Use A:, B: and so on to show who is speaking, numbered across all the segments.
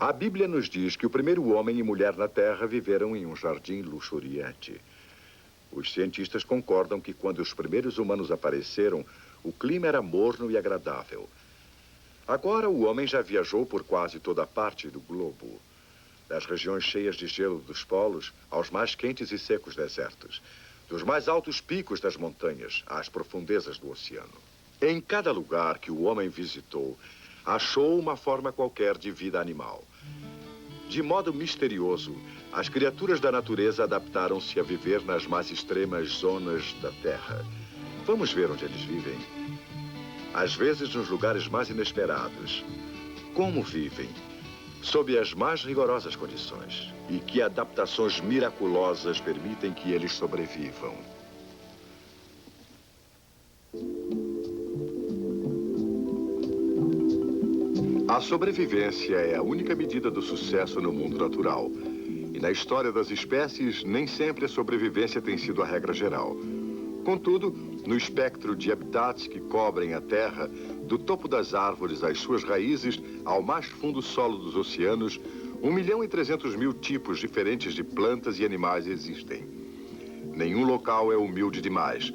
A: A Bíblia nos diz que o primeiro homem e mulher na Terra viveram em um jardim luxuriante. Os cientistas concordam que quando os primeiros humanos apareceram, o clima era morno e agradável. Agora o homem já viajou por quase toda a parte do globo, das regiões cheias de gelo dos polos aos mais quentes e secos desertos, dos mais altos picos das montanhas às profundezas do oceano. Em cada lugar que o homem visitou, achou uma forma qualquer de vida animal. De modo misterioso, as criaturas da natureza adaptaram-se a viver nas mais extremas zonas da Terra. Vamos ver onde eles vivem. Às vezes nos lugares mais inesperados. Como vivem? Sob as mais rigorosas condições. E que adaptações miraculosas permitem que eles sobrevivam. A sobrevivência é a única medida do sucesso no mundo natural. E na história das espécies, nem sempre a sobrevivência tem sido a regra geral. Contudo, no espectro de habitats que cobrem a Terra, do topo das árvores às suas raízes, ao mais fundo solo dos oceanos, 1.300.000 tipos diferentes de plantas e animais existem. Nenhum local é humilde demais,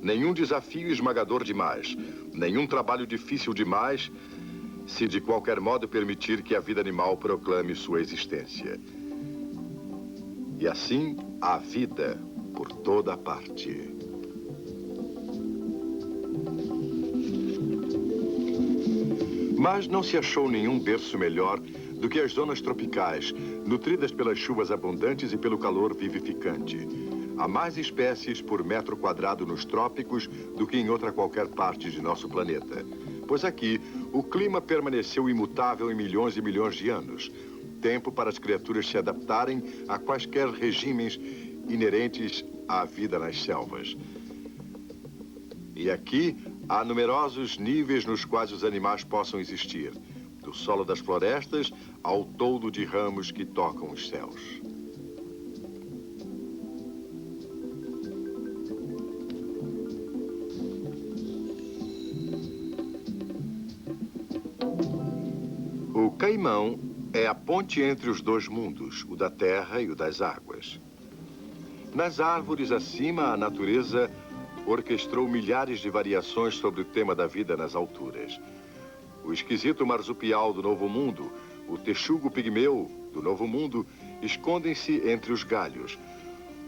A: nenhum desafio esmagador demais, nenhum trabalho difícil demais, se de qualquer modo permitir que a vida animal proclame sua existência. E assim, há vida por toda a parte. Mas não se achou nenhum berço melhor do que as zonas tropicais, nutridas pelas chuvas abundantes e pelo calor vivificante. Há mais espécies por metro quadrado nos trópicos do que em outra qualquer parte de nosso planeta. Pois aqui, o clima permaneceu imutável em milhões e milhões de anos. Tempo para as criaturas se adaptarem a quaisquer regimes inerentes à vida nas selvas. E aqui, há numerosos níveis nos quais os animais possam existir. Do solo das florestas ao toldo de ramos que tocam os céus. O caimão é a ponte entre os dois mundos, o da terra e o das águas. Nas árvores acima, a natureza orquestrou milhares de variações sobre o tema da vida nas alturas. O esquisito marsupial do Novo Mundo, o texugo pigmeu do Novo Mundo, escondem-se entre os galhos.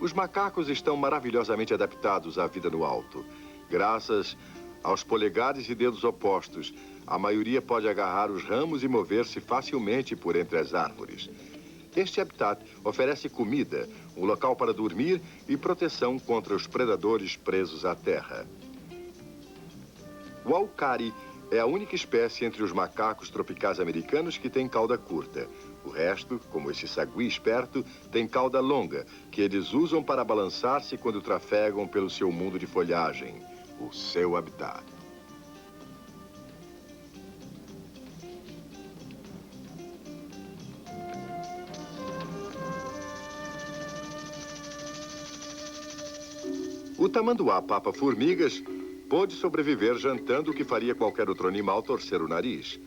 A: Os macacos estão maravilhosamente adaptados à vida no alto. Graças aos polegares e dedos opostos, a maioria pode agarrar os ramos e mover-se facilmente por entre as árvores. Este habitat oferece comida, um local para dormir e proteção contra os predadores presos à terra. O aucari é a única espécie entre os macacos tropicais americanos que tem cauda curta. O resto, como esse sagui esperto, tem cauda longa, que eles usam para balançar-se quando trafegam pelo seu mundo de folhagem, o seu habitat. O tamanduá papa-formigas pôde sobreviver jantando o que faria qualquer outro animal torcer o nariz.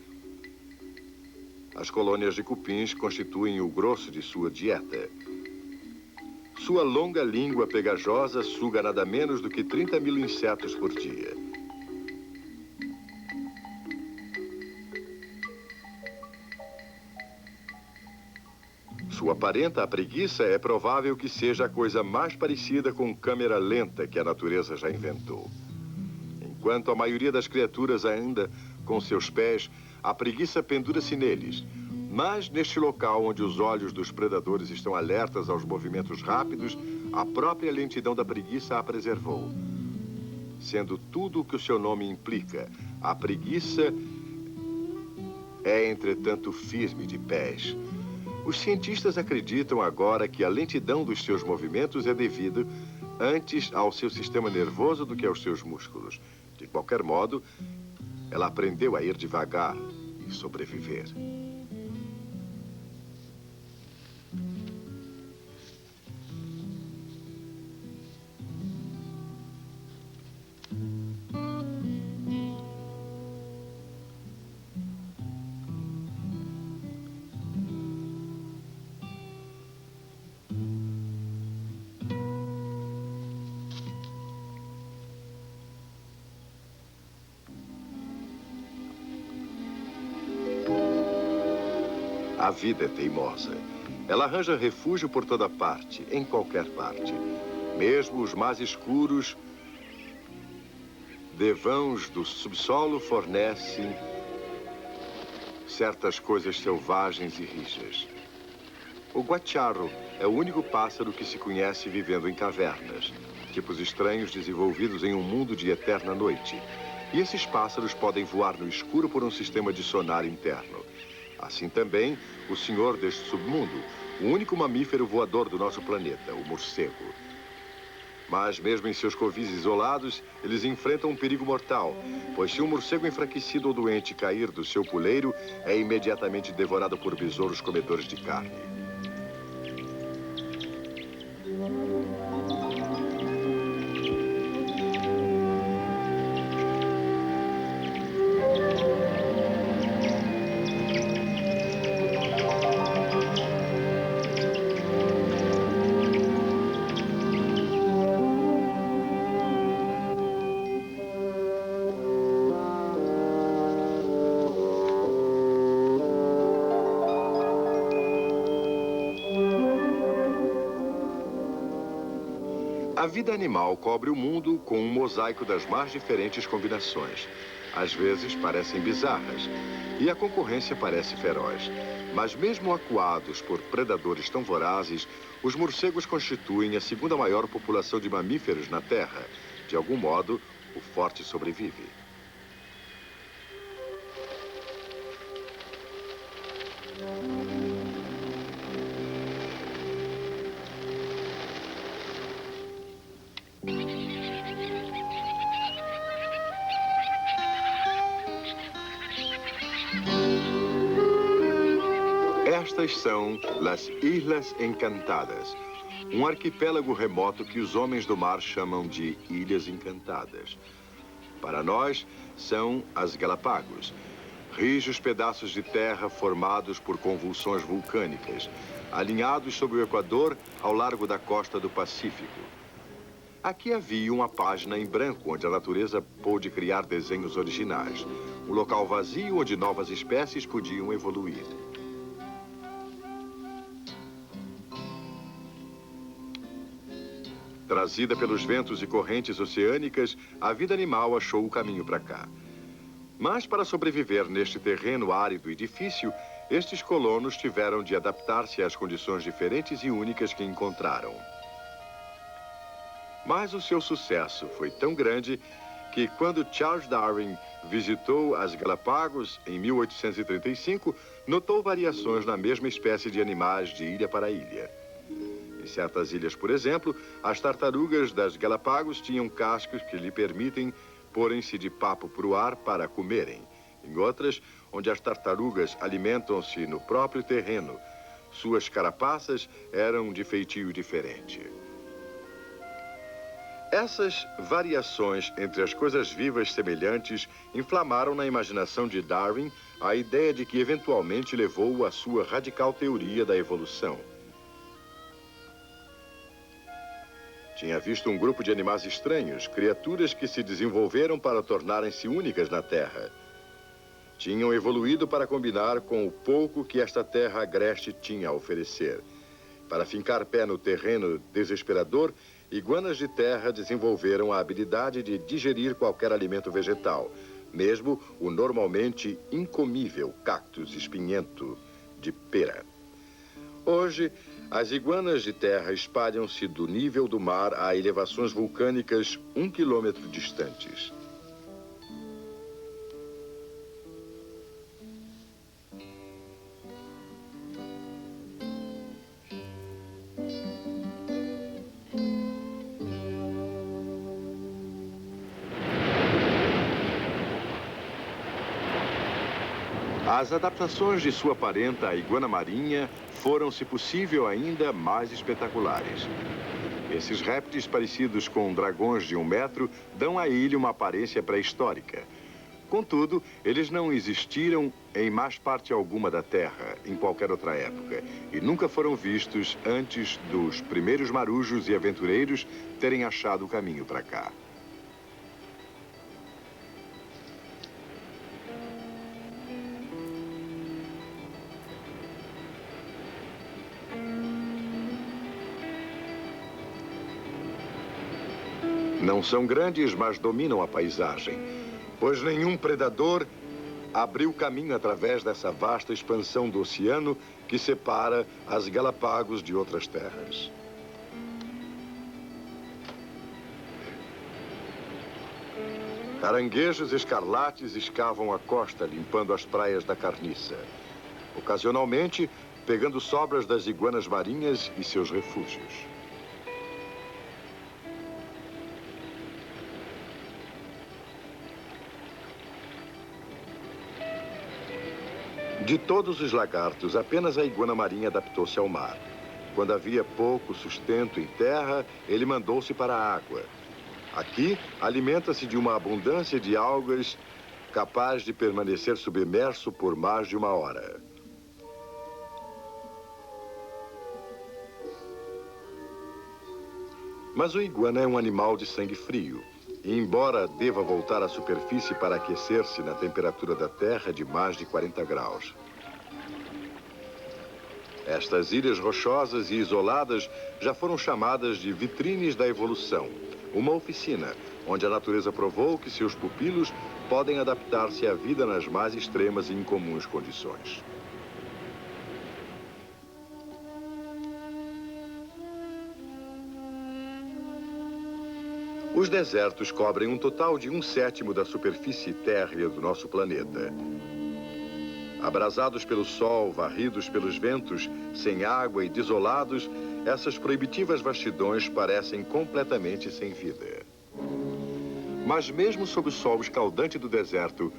A: As colônias de cupins constituem o grosso de sua dieta. Sua longa língua pegajosa suga nada menos do que 30.000 insetos por dia. Sua parenta, a preguiça, é provável que seja a coisa mais parecida com câmera lenta que a natureza já inventou. Enquanto a maioria das criaturas anda com seus pés, a preguiça pendura-se neles. Mas neste local onde os olhos dos predadores estão alertas aos movimentos rápidos, a própria lentidão da preguiça a preservou. Sendo tudo o que o seu nome implica, a preguiça é, entretanto, firme de pés. Os cientistas acreditam agora que a lentidão dos seus movimentos é devida antes ao seu sistema nervoso do que aos seus músculos. De qualquer modo, ela aprendeu a ir devagar e sobreviver. A vida é teimosa. Ela arranja refúgio por toda parte, em qualquer parte. Mesmo os mais escuros devãos do subsolo fornecem certas coisas selvagens e rijas. O guaxiaro é o único pássaro que se conhece vivendo em cavernas, tipos estranhos desenvolvidos em um mundo de eterna noite. E esses pássaros podem voar no escuro por um sistema de sonar interno. Assim também, o senhor deste submundo, o único mamífero voador do nosso planeta, o morcego. Mas mesmo em seus covis isolados, eles enfrentam um perigo mortal, pois se um morcego enfraquecido ou doente cair do seu puleiro, é imediatamente devorado por besouros comedores de carne. A vida animal cobre o mundo com um mosaico das mais diferentes combinações. Às vezes parecem bizarras e a concorrência parece feroz. Mas mesmo acuados por predadores tão vorazes, os morcegos constituem a segunda maior população de mamíferos na Terra. De algum modo, o forte sobrevive. Estas são Las Islas Encantadas, um arquipélago remoto que os homens do mar chamam de Ilhas Encantadas. Para nós, são as Galápagos, rijos pedaços de terra formados por convulsões vulcânicas, alinhados sob o Equador ao largo da costa do Pacífico. Aqui havia uma página em branco onde a natureza pôde criar desenhos originais, um local vazio onde novas espécies podiam evoluir. Trazida pelos ventos e correntes oceânicas, a vida animal achou o caminho para cá. Mas para sobreviver neste terreno árido e difícil, estes colonos tiveram de adaptar-se às condições diferentes e únicas que encontraram. Mas o seu sucesso foi tão grande que quando Charles Darwin visitou as Galápagos em 1835, notou variações na mesma espécie de animais de ilha para ilha. Em certas ilhas, por exemplo, as tartarugas das Galápagos tinham cascos que lhe permitem porem-se de papo para o ar para comerem. Em outras, onde as tartarugas alimentam-se no próprio terreno, suas carapaças eram de feitio diferente. Essas variações entre as coisas vivas semelhantes inflamaram na imaginação de Darwin a ideia de que eventualmente levou à sua radical teoria da evolução. Tinha visto um grupo de animais estranhos, criaturas que se desenvolveram para tornarem-se únicas na Terra. Tinham evoluído para combinar com o pouco que esta terra agreste tinha a oferecer. Para fincar pé no terreno desesperador, iguanas de terra desenvolveram a habilidade de digerir qualquer alimento vegetal, mesmo o normalmente incomível cactus espinhento de pera. Hoje, as iguanas de terra espalham-se do nível do mar a elevações vulcânicas 1 quilômetro distantes. As adaptações de sua parenta, a iguana marinha, foram, se possível, ainda mais espetaculares. Esses répteis parecidos com dragões de 1 metro dão à ilha uma aparência pré-histórica. Contudo, eles não existiram em mais parte alguma da Terra, em qualquer outra época, e nunca foram vistos antes dos primeiros marujos e aventureiros terem achado o caminho para cá. Não são grandes, mas dominam a paisagem, pois nenhum predador abriu caminho através dessa vasta expansão do oceano que separa as Galápagos de outras terras. Caranguejos escarlates escavam a costa, limpando as praias da carniça. Ocasionalmente, pegando sobras das iguanas marinhas e seus refúgios. De todos os lagartos, apenas a iguana marinha adaptou-se ao mar. Quando havia pouco sustento em terra, ele mandou-se para a água. Aqui, alimenta-se de uma abundância de algas capaz de permanecer submerso por mais de 1 hora. Mas o iguana é um animal de sangue frio. E embora deva voltar à superfície para aquecer-se na temperatura da Terra de mais de 40 graus. Estas ilhas rochosas e isoladas já foram chamadas de vitrines da evolução, uma oficina onde a natureza provou que seus pupilos podem adaptar-se à vida nas mais extremas e incomuns condições. Os desertos cobrem um total de 1/7 da superfície térrea do nosso planeta. Abrasados pelo sol, varridos pelos ventos, sem água e desolados, essas proibitivas vastidões parecem completamente sem vida. Mas mesmo sob o sol escaldante do deserto,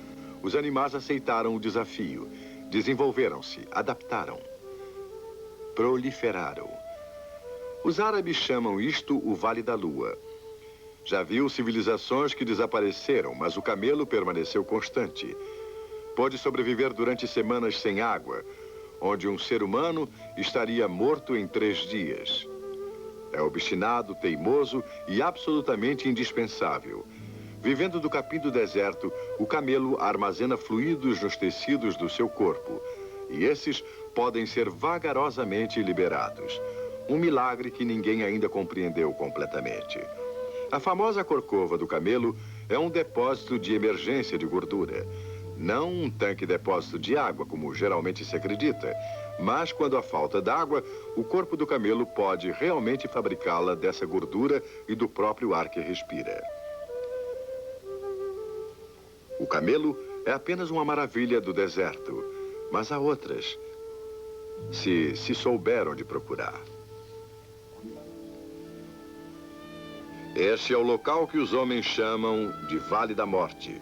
A: os animais aceitaram o desafio, desenvolveram-se, adaptaram, proliferaram. Os árabes chamam isto o Vale da Lua. Já viu civilizações que desapareceram, mas o camelo permaneceu constante. Pôde sobreviver durante semanas sem água, onde um ser humano estaria morto em 3 dias. É obstinado, teimoso e absolutamente indispensável. Vivendo do capim do deserto, o camelo armazena fluidos nos tecidos do seu corpo. E esses podem ser vagarosamente liberados. Um milagre que ninguém ainda compreendeu completamente. A famosa corcova do camelo é um depósito de emergência de gordura. Não um tanque-depósito de água, como geralmente se acredita, mas quando há falta d'água, o corpo do camelo pode realmente fabricá-la dessa gordura e do próprio ar que respira. O camelo é apenas uma maravilha do deserto, mas há outras, se souber onde procurar. Este é o local que os homens chamam de Vale da Morte.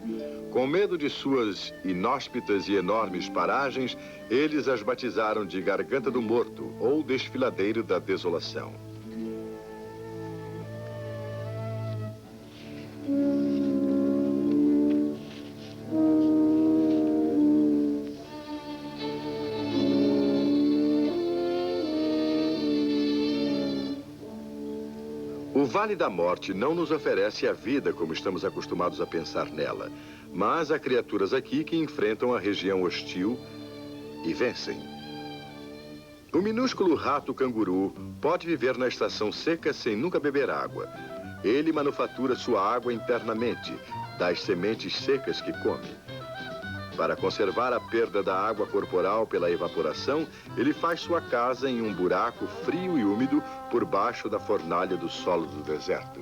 A: Com medo de suas inóspitas e enormes paragens, eles as batizaram de Garganta do Morto ou Desfiladeiro da Desolação. O Vale da Morte não nos oferece a vida como estamos acostumados a pensar nela, mas há criaturas aqui que enfrentam a região hostil e vencem. O minúsculo rato canguru pode viver na estação seca sem nunca beber água. Ele manufatura sua água internamente, das sementes secas que come. Para conservar a perda da água corporal pela evaporação, ele faz sua casa em um buraco frio e úmido por baixo da fornalha do solo do deserto.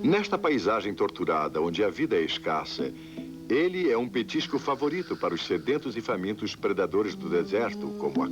A: Nesta paisagem torturada, onde a vida é escassa, ele é um petisco favorito para os sedentos e famintos predadores do deserto, como a